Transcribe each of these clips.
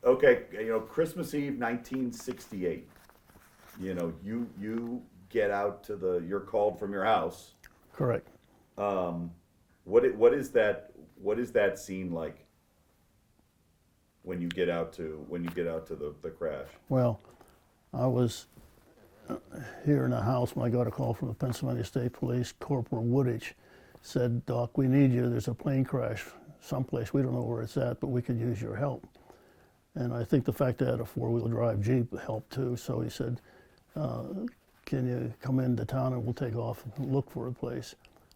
Okay, Christmas Eve, 1968. You get out to you're called from your house. Correct. Um, what is that scene like when you get out to the crash? Well, I was here in the house when I got a call from the Pennsylvania State Police. Corporal Woodage said, "Doc, we need you. There's a plane crash someplace. We don't know where it's at, but we could use your help." And I think the fact that I had a four-wheel drive Jeep helped too. So he said, "Can you come into town and we'll take off and look for a place?"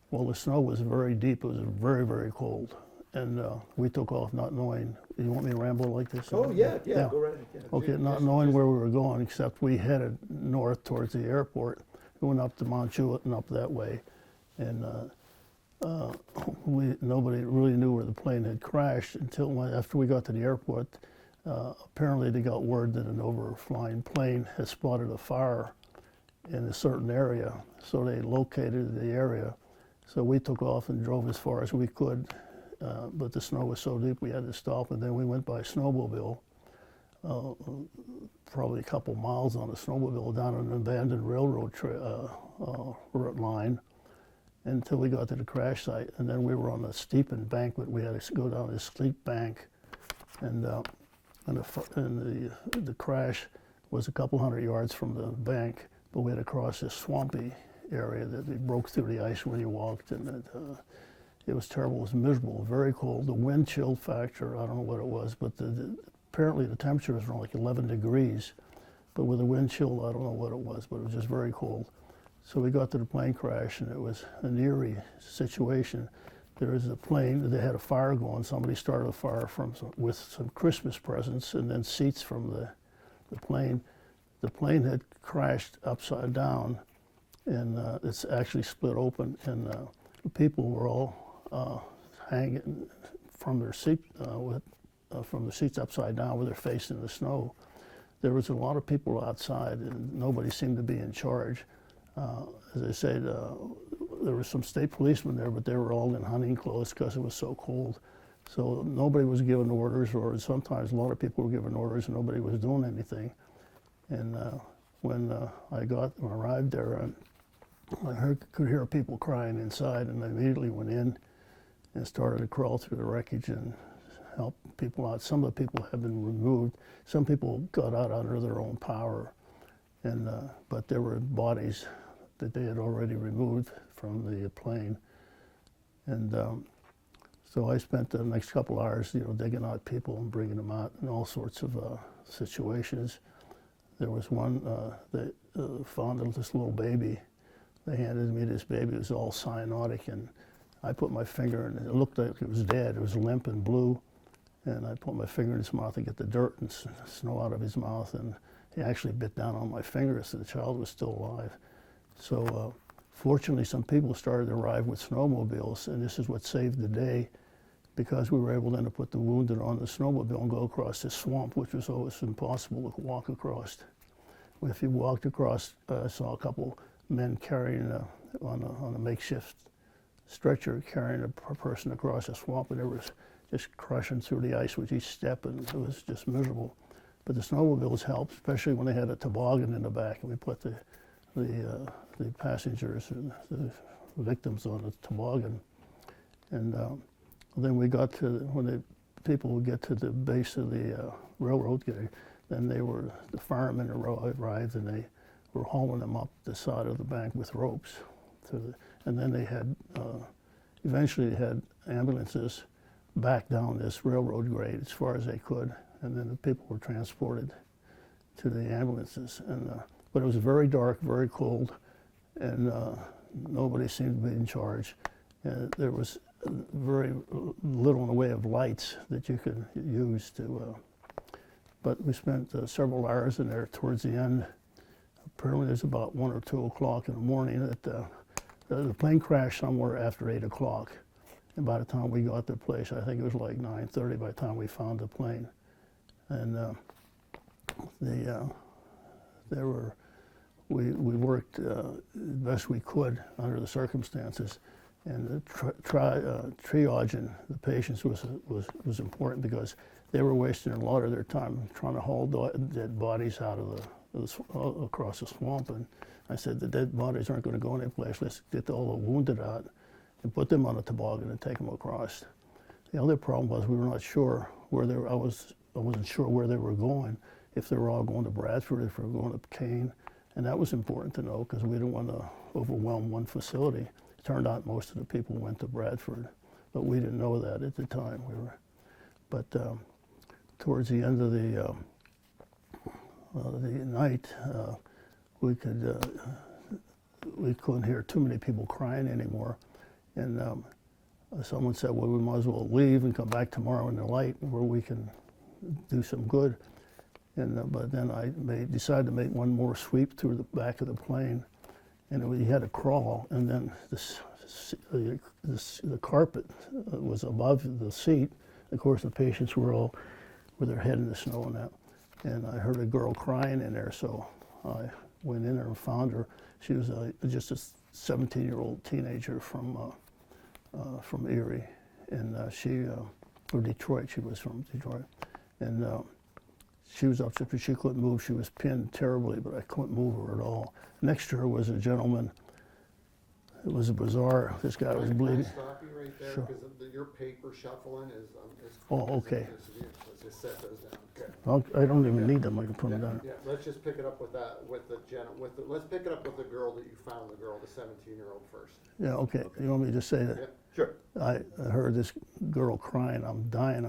Well, the snow was very deep. It was very, very cold. And we took off not knowing. You want me to ramble like this? Oh yeah, go right ahead. Yeah. Okay, not knowing where we were going, except we headed north towards the airport, going up to Mount Jewett and up that way. And nobody really knew where the plane had crashed until after we got to the airport. Apparently they got word that an overflying plane had spotted a fire in a certain area, so they located the area. So we took off and drove as far as we could, but the snow was so deep we had to stop, and then we went by snowmobile, probably a couple miles on a snowmobile down an abandoned railroad line until we got to the crash site. And then we were on a steep embankment. We had to go down this steep bank, and the crash was a couple hundred yards from the bank, but we had to cross this swampy area that we broke through the ice when you walked, and it was terrible. It was miserable, very cold. The wind chill factor, I don't know what it was, but apparently the temperature was around like 11 degrees, but with the wind chill, I don't know what it was, but it was just very cold. So we got to the plane crash, and it was an eerie situation. There was a plane, they had a fire going. Somebody started a fire with some Christmas presents and then seats from the plane. The plane had crashed upside down, and it's actually split open, and the people were all hanging from their seat, from the seats upside down with their face in the snow. There was a lot of people outside, and nobody seemed to be in charge. As I said, there were some state policemen there, but they were all in hunting clothes because it was so cold. So nobody was giving orders, or sometimes a lot of people were giving orders and nobody was doing anything. And when I arrived there, could hear people crying inside, and I immediately went in and started to crawl through the wreckage and help people out. Some of the people have been removed. Some people got out under their own power, and but there were bodies that they had already removed from the plane. And so I spent the next couple hours, digging out people and bringing them out in all sorts of situations. There was one that found this little baby. They handed me this baby. It was all cyanotic, and I put my finger in it. It looked like it was dead. It was limp and blue, and I put my finger in his mouth to get the dirt and snow out of his mouth, and he actually bit down on my finger, so the child was still alive. So fortunately, some people started to arrive with snowmobiles, and this is what saved the day, because we were able then to put the wounded on the snowmobile and go across this swamp, which was always impossible to walk across. If you walked across, I saw a couple men carrying on a makeshift stretcher, carrying a person across a swamp, and they were just crushing through the ice with each step, and it was just miserable. But the snowmobiles helped, especially when they had a toboggan in the back, and we put the passengers and the victims on the toboggan. And then we got when the people would get to the base of the railroad, then the firemen arrived, and they were hauling them up the side of the bank with ropes. And then they had, eventually they had ambulances back down this railroad grade as far as they could, and then the people were transported to the ambulances. But it was very dark, very cold, and nobody seemed to be in charge. There was very little in the way of lights that you could use to, but we spent several hours in there towards the end. Apparently it was about 1 or 2 o'clock in the morning that the plane crashed somewhere after 8 o'clock. And by the time we got to the place, I think it was like 9:30 by the time we found the plane. And we worked the best we could under the circumstances. And the triaging the patients was important because they were wasting a lot of their time trying to haul dead bodies out of across the swamp. And I said, the dead bodies aren't going to go anyplace. Let's get all the wounded out and put them on a toboggan and take them across. The other problem was we were not sure where they were. I wasn't sure where they were going, if they were all going to Bradford, if they were going to Kane. And that was important to know because we didn't want to overwhelm one facility. It turned out most of the people went to Bradford, but we didn't know that at the time. But towards the end of the night, we couldn't hear too many people crying anymore, and someone said, "Well, we might as well leave and come back tomorrow in the light, where we can do some good." And but then I decided to make one more sweep through the back of the plane, and we had to crawl, and then the carpet was above the seat. Of course, the patients were all with their head in the snow and that. And I heard a girl crying in there, so I went in there and found her. She was just a 17-year-old teenager from Erie, and or Detroit. She was from Detroit, and she was upset because she couldn't move. She was pinned terribly, but I couldn't move her at all. Next to her was a gentleman. It was bizarre. This guy was bleeding. Can I stop you right there? Sure. Because your paper shuffling is Oh, okay. Let's just set those down. Okay. I don't even need them. I can put them down. Yeah, let's just pick it up with that, let's pick it up with the girl that you found, the 17-year-old first. Yeah, okay. You want me to just say that? Yeah. Sure. I heard this girl crying, I'm dying,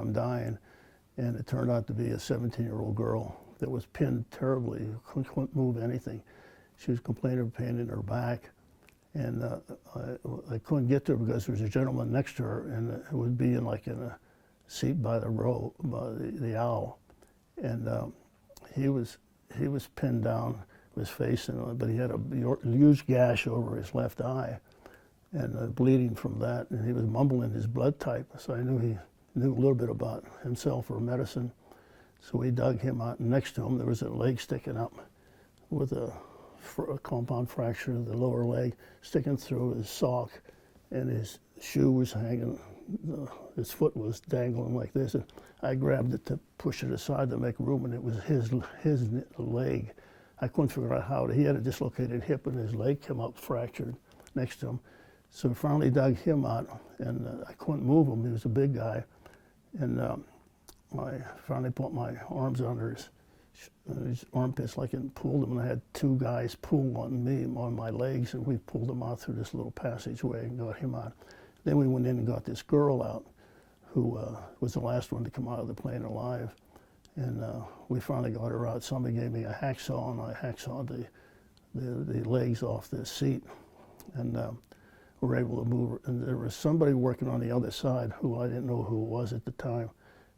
and it turned out to be a 17-year-old girl that was pinned terribly, couldn't move anything. She was complaining of pain in her back, and I couldn't get to her because there was a gentleman next to her, and it would be in a seat by the row, by the aisle, and he was pinned down with his face, but he had a huge gash over his left eye, and bleeding from that, and he was mumbling his blood type, so I knew he knew a little bit about himself or medicine. So we dug him out, and next to him there was a leg sticking up with a compound fracture of the lower leg sticking through his sock, and his shoe was hanging, his foot was dangling like this, and I grabbed it to push it aside to make room, and it was his leg. I couldn't figure out how he had a dislocated hip, and his leg came up fractured next to him. So we finally dug him out, and I couldn't move him. He was a big guy, and I finally put my arms under his armpits and pulled him, and I had two guys pull on me, on my legs, and we pulled him out through this little passageway and got him out. Then we went in and got this girl out, who was the last one to come out of the plane alive, and we finally got her out. Somebody gave me a hacksaw, and I hacksawed the legs off the seat, and were able to move her. And there was somebody working on the other side who I didn't know who it was at the time,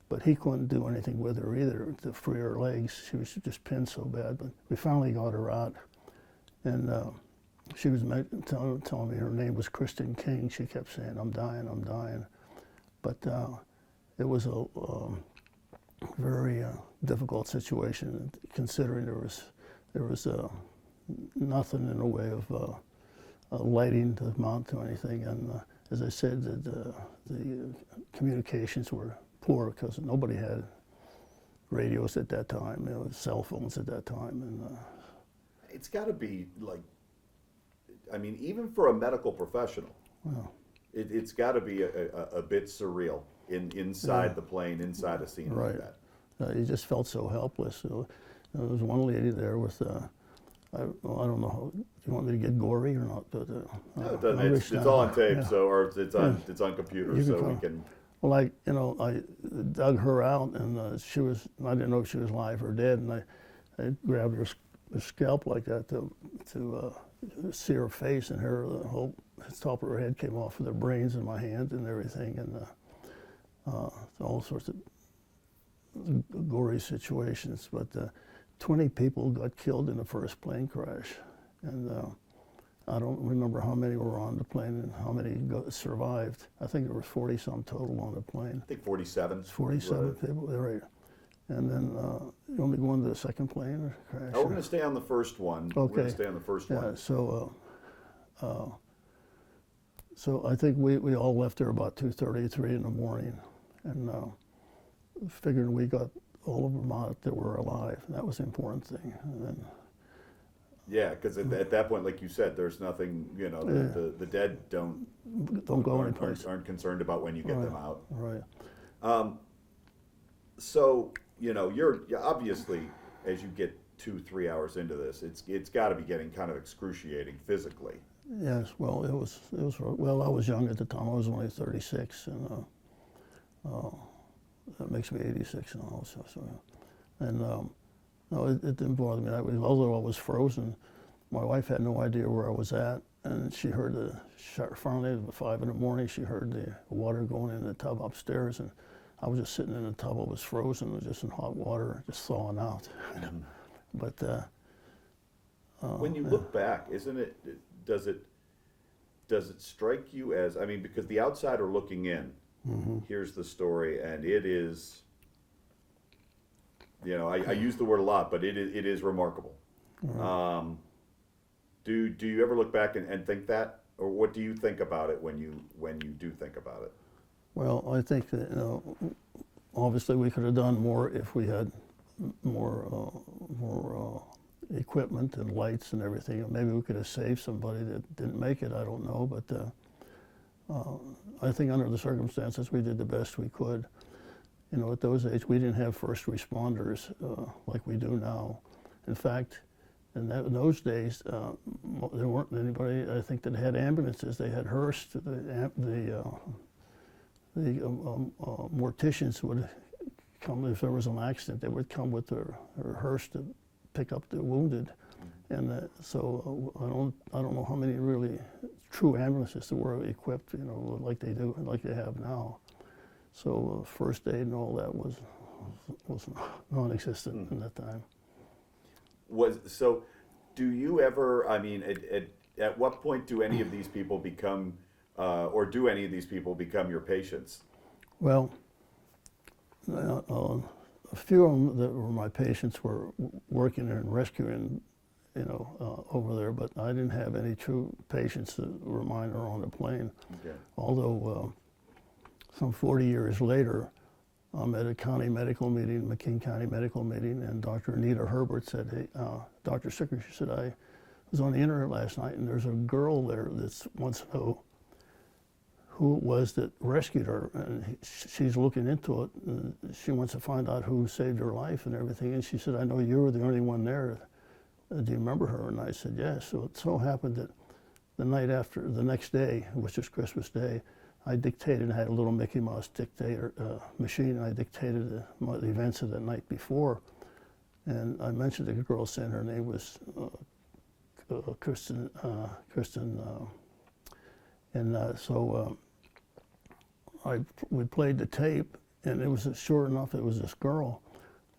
but he couldn't do anything with her either to free her legs. She was just pinned so bad, but we finally got her out. And she was telling me her name was Kristen King. She kept saying, I'm dying. But it was a very difficult situation, considering there was nothing in the way of lighting to mount to anything. And as I said, the communications were poor because nobody had radios at that time, cell phones at that time. And It's got to be even for a medical professional, it's got to be a bit surreal inside the plane, inside a scene like that. You just felt so helpless. So, there was one lady there with, I don't know, do you want me to get gory or not? But no, it doesn't. It's all on tape, or it's on computer, so we can. Well, I dug her out, and I didn't know if she was alive or dead, and I grabbed her scalp like that to see her face, and the whole top of her head came off with her brains in my hand and everything, and all sorts of gory situations. But 20 people got killed in the first plane crash, and I don't remember how many were on the plane and how many survived. I think there was 40-some total on the plane. I think 47. 47 people, right. And then, you want me to go into the second plane or crash? We're going to stay on the first one. Okay. We're going to stay on the first one. So So I think we all left there about 2:30, 3 in the morning, and figured we got all of them out that were alive. That was the important thing. And then, Yeah, because at that point, like you said, there's nothing, the dead don't go anyplace. aren't concerned about when you get them out. Right. So, you're obviously, as you get 2-3 hours into this, it's got to be getting kind of excruciating physically. Yes. Well, it was. Well, I was young at the time. I was only 36, and that makes me 86 now. And no, it didn't bother me. Although I was frozen, my wife had no idea where I was at, and she heard the finally at 5 in the morning. She heard the water going in the tub upstairs, and I was just sitting in the tub. I was frozen, just in hot water, just thawing out. But when you look back, does it strike you as, because the outsider looking in, here's the story, and it is, I use the word a lot, but it is remarkable. Right. Do you ever look back and think that, or what do you think about it when you do think about it? Well, I think that obviously we could have done more if we had more equipment and lights and everything. Maybe we could have saved somebody that didn't make it. I don't know, but I think under the circumstances we did the best we could. At those age we didn't have first responders like we do now. In fact, in those days there weren't anybody I think that had ambulances. They had Hearst. The morticians would come if there was an accident. They would come with their hearse to pick up the wounded, and so I don't know how many really true ambulances that were equipped, like they have now. So first aid and all that was non-existent at that time. Do you ever? At what point do any of these people become? Or do any of these people become your patients? Well, a few of them that were my patients were working and rescuing, over there, but I didn't have any true patients that were mine or on the plane. Okay. Although some 40 years later, I'm at a county medical meeting, McKean County medical meeting, and Dr. Anita Herbert said, "Hey, Dr. Sicher," she said, "I was on the internet last night, and there's a girl there that wants to know who it was that rescued her, and she's looking into it, and she wants to find out who saved her life and everything." And she said, "I know you were the only one there. Do you remember her?" And I said, "Yes." So it so happened that the next day, which was Christmas Day, I dictated, I had a little Mickey Mouse dictator machine, and I dictated the events of the night before. And I mentioned the girl saying her name was Kristen, so we played the tape, and it was sure enough it was this girl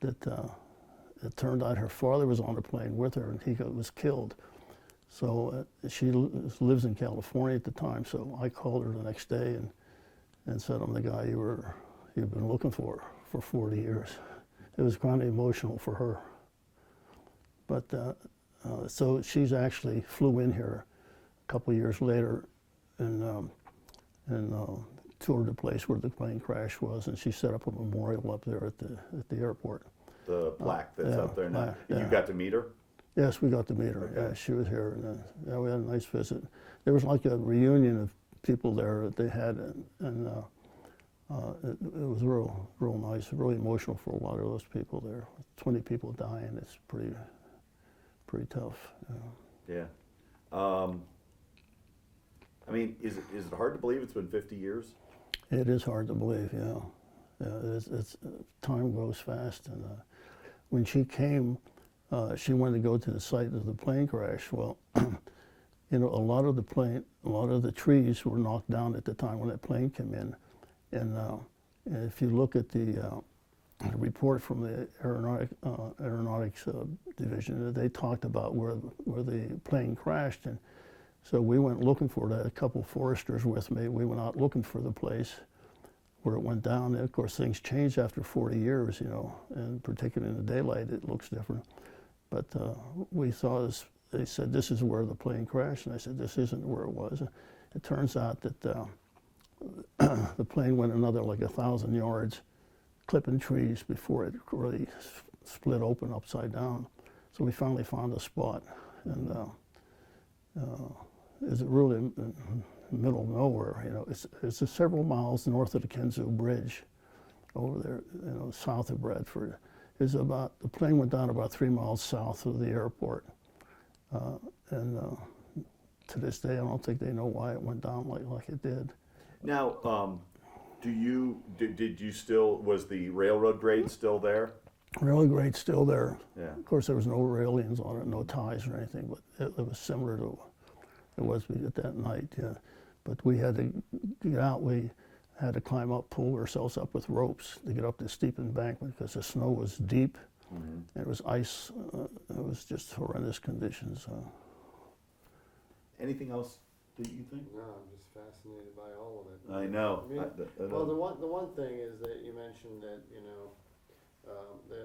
that it turned out her father was on the plane with her, and he was killed. So she lives in California at the time. So I called her the next day and said, "I'm the guy you've been looking for 40 years." It was kind of emotional for her. But so she's actually flew in here a couple of years later and toured the place where the plane crash was, and she set up a memorial up there at the airport. The plaque that's up there now. Yeah. You got to meet her? Yes, we got to meet her. Okay. Yeah, she was here, and we had a nice visit. There was like a reunion of people there that they had, and it was real nice, really emotional for a lot of those people there. 20 people dying, it's pretty tough. Yeah. Is it hard to believe it's been 50 years? It is hard to believe, yeah. It's time goes fast, and when she came, she wanted to go to the site of the plane crash. Well, a lot of the trees were knocked down at the time when that plane came in, and if you look at the report from the aeronautics division, they talked about where the plane crashed, and so we went looking for it. I had a couple foresters with me. We went out looking for the place where it went down. And of course, things change after 40 years, and particularly in the daylight, it looks different. But we saw this. They said, "This is where the plane crashed," and I said, "This isn't where it was." It turns out that the plane went another like 1,000 yards, clipping trees before it really split open upside down. So we finally found a spot, and it's really in the middle of nowhere. You know, it's several miles north of the Kinzig Bridge, over there, you know, south of Bradford. The plane went down about 3 miles south of the airport, and to this day, I don't think they know why it went down like it did. Now, did you still, was the railroad grade still there? Railroad grade's still there. Yeah. Of course, there was no railings on it, no ties or anything, but it was similar to it was at that night. Yeah. But we had to get out. We had to climb up, pull ourselves up with ropes to get up this steep embankment because the snow was deep, and it was ice. It was just horrendous conditions. Anything else that you think? No, I'm just fascinated by all of it. I know. I mean, I well, know. the one thing is that you mentioned that, you know,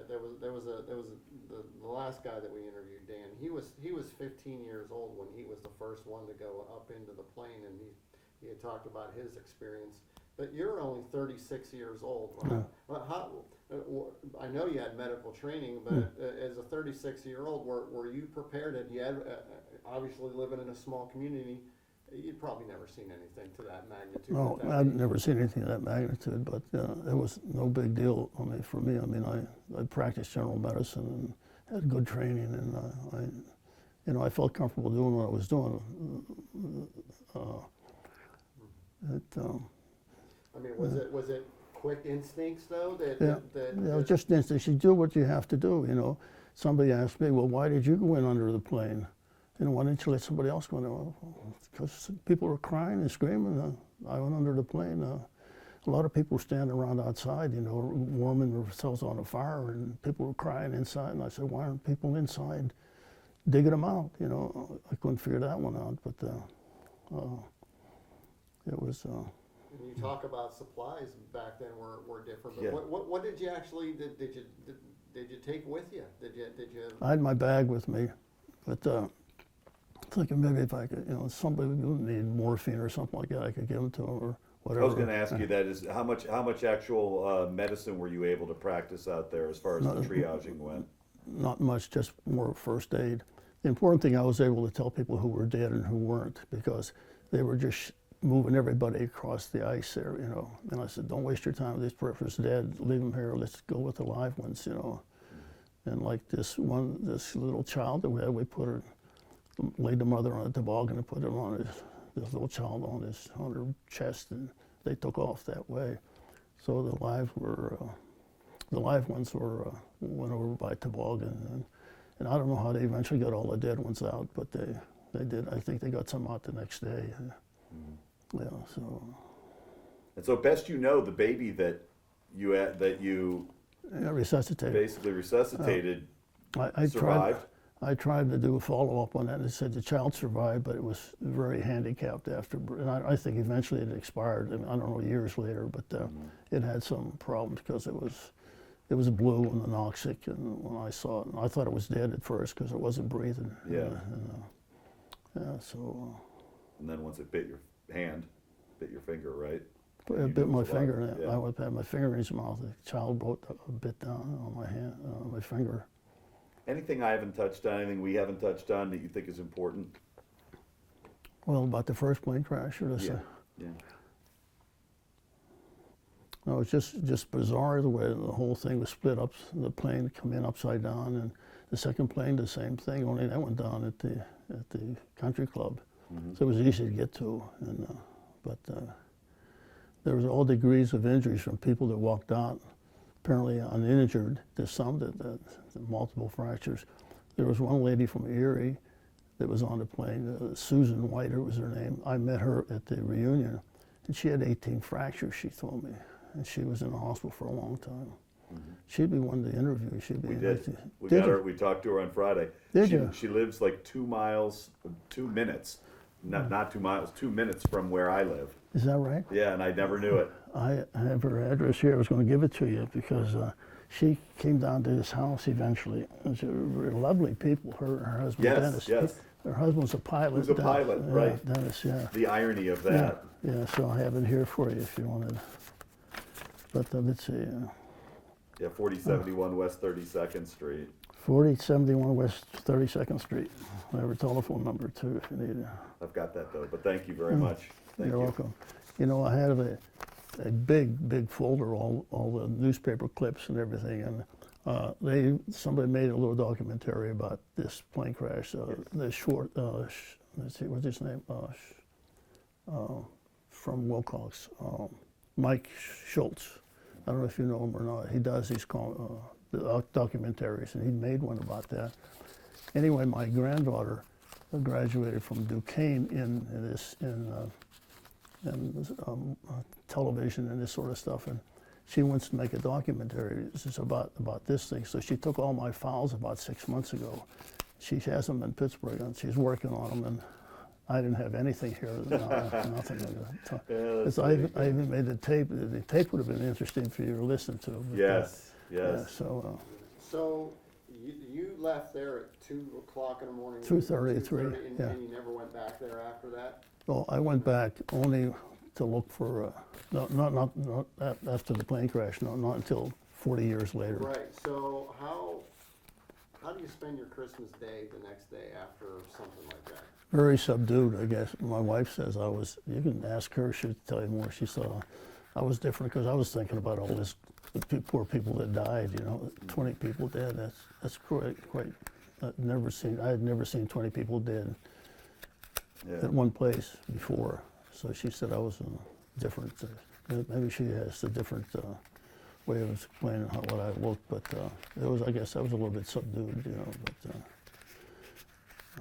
there was the last guy that we interviewed, Dan. He was 15 years old when he was the first one to go up into the plane, and he had talked about his experience. But you're only 36 years old. I know you had medical training, but as a 36-year-old, were you prepared? And you had obviously living in a small community. You'd probably never seen anything to that magnitude. No, I'd never seen anything of that magnitude, but it was no big deal. I mean, for me, I mean, I practiced general medicine and had good training, and I felt comfortable doing what I was doing. I mean, was it quick instincts though? Just instincts. You do what you have to do. You know, somebody asked me, well, why did you go in under the plane? You know, why didn't you let somebody else go in there? Because people were crying and screaming. I went under the plane. A lot of people were standing around outside, you know, warming themselves on a fire, and people were crying inside. And I said, why aren't people inside digging them out? You know, I couldn't figure that one out, but it was. And you talk about supplies back then were different. But Yeah. what did you actually did you take with you? Did you? I had my bag with me, but. Thinking maybe if I could, you know, somebody would need morphine or something like that, I could give them to them or whatever. I was going to ask you that is how much actual medicine were you able to practice out there as far as the triaging went? Not much, just more first aid. The important thing, I was able to tell people who were dead and who weren't, because they were just moving everybody across the ice there, you know. And I said, don't waste your time. This person's dead. Leave them here. Let's go with the live ones, you know. And like this little child that we had, we laid the mother on a toboggan and put him on this little child on her chest, and they took off that way. So the live ones went over by toboggan, and I don't know how they eventually got all the dead ones out, but they did. I think they got some out the next day. Yeah. So. And so, best you know, the baby that you resuscitated. Basically resuscitated. I survived. I tried to do a follow-up on that, and it said the child survived, but it was very handicapped after, and I think eventually it expired. I mean, I don't know, years later, but it had some problems because it was blue and anoxic, and when I saw it, I thought it was dead at first because it wasn't breathing. Yeah. So. And then once it bit your hand, bit your finger, right? It bit my finger, and yeah. I would have had my finger in his mouth. The child bit down on my hand, my finger. Anything I haven't touched on, anything we haven't touched on that you think is important? Well, about the first plane crash, or Yeah. No, it's just bizarre the way the whole thing was split up. The plane come in upside down, and the second plane the same thing. Only that went down at the country club, so it was easy to get to. And but there was all degrees of injuries from people that walked out. Apparently uninjured. There's some that multiple fractures. There was one lady from Erie that was on the plane, Susan Whiter was her name. I met her at the reunion, and she had 18 fractures, she told me, and she was in the hospital for a long time. She'd be one to interview. She'd be. We did. We talked to her on Friday. Did you? She lives like 2 minutes, not 2 miles, 2 minutes from where I live. Is that right? Yeah, and I never knew it. I have her address here. I was going to give it to you because she came down to his house eventually. They're lovely people. Her husband Dennis. Yes. Her husband's a pilot. Who's a pilot, yeah, right. Dennis, yeah. The irony of Yeah, that. yeah, so I have it here for you if you wanted. But let's see, Yeah, 4071 West 32nd Street. 4071 West 32nd Street. I have her telephone number too if you need it. I've got that though, but thank you very much. Thank You're you. welcome. You know, I had a big folder, all the newspaper clips and everything, and somebody made a little documentary about this plane crash. The short, let's see, what's his name? From Wilcox, Mike Schultz. I don't know if you know him or not. He does these documentaries, and he made one about that. Anyway, my granddaughter graduated from Duquesne in television and this sort of stuff, and she wants to make a documentary about this thing. So she took all my files about 6 months ago. She has them in Pittsburgh, and she's working on them, and I didn't have anything here, nothing. I even made the tape. The tape would have been interesting for you to listen to. But, Yes, yeah, yes. So you left there at 2 o'clock in the morning? 2:33, yeah. And you never went back there after that? Well, I went back only to look for, not after the plane crash, not until 40 years later. Right, so how do you spend your Christmas day the next day after something like that? Very subdued, I guess. My wife says you can ask her, she'll tell you more. She saw I was different because I was thinking about all this, the poor people that died, 20 people dead. That's quite, I had never seen 20 people dead at one place before. So she said I was different. Maybe she has a different way of explaining what I looked, but I guess I was a little bit subdued, but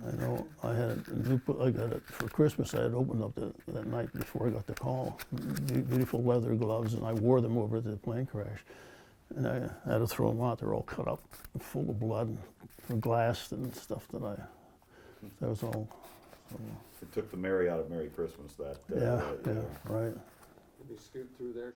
I know I got it for Christmas. I had opened up that night before I got the call. Beautiful leather gloves, and I wore them over the plane crash. And I had to throw them out. They're all cut up, full of blood, and glass and stuff that was all. It took the Merry out of Merry Christmas that Yeah, right. Did you scoot through there?